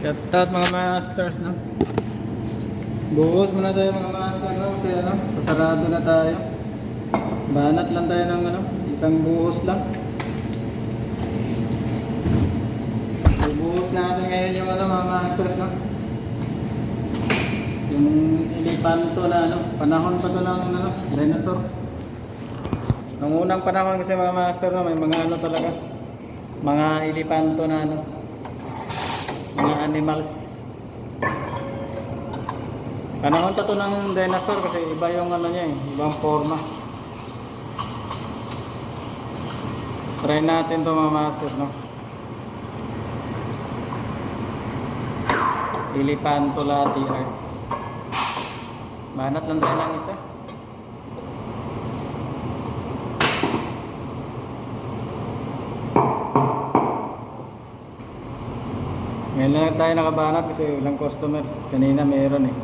Shoutout mga masters, no? Buhos muna tayo mga masters, no? Kasi ano, pasarado na tayo. Banat lang tayo ng ano, isang buhos lang. Buhos natin ngayon yung ano mga masters, no? Yung ilipanto na ano, panahon pa to ng ano, dinosaur. Nung unang panahon kasi mga master, no, may mga ano talaga, mga ilipanto na ano, mga animals. Panahon pa to ng dinosaur kasi iba yung ano niya eh, ibang forma. Try natin to mga master, no. Ilipantolati art. Banat lang tayo ng isa. Ngayon lang tayo nakabanat kasi walang customer. Kanina mayroon eh.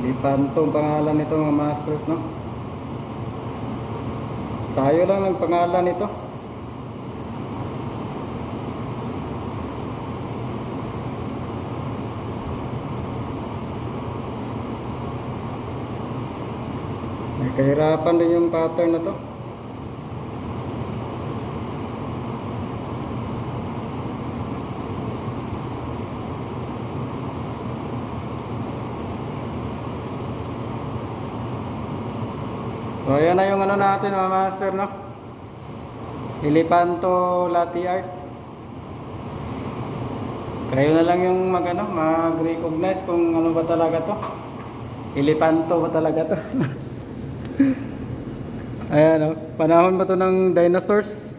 Ilipanto ang pangalan nito mga masters, no? Tayo lang ang pangalan nito. May kahirapan din yung pattern na to. So ayan na yung ano natin mga master, no? Ilipanto latte art. Kayo na lang yung mag-recognize kung ano ba talaga to. Ilipanto ba talaga to? Ayan, no? Panahon ba to ng dinosaurs?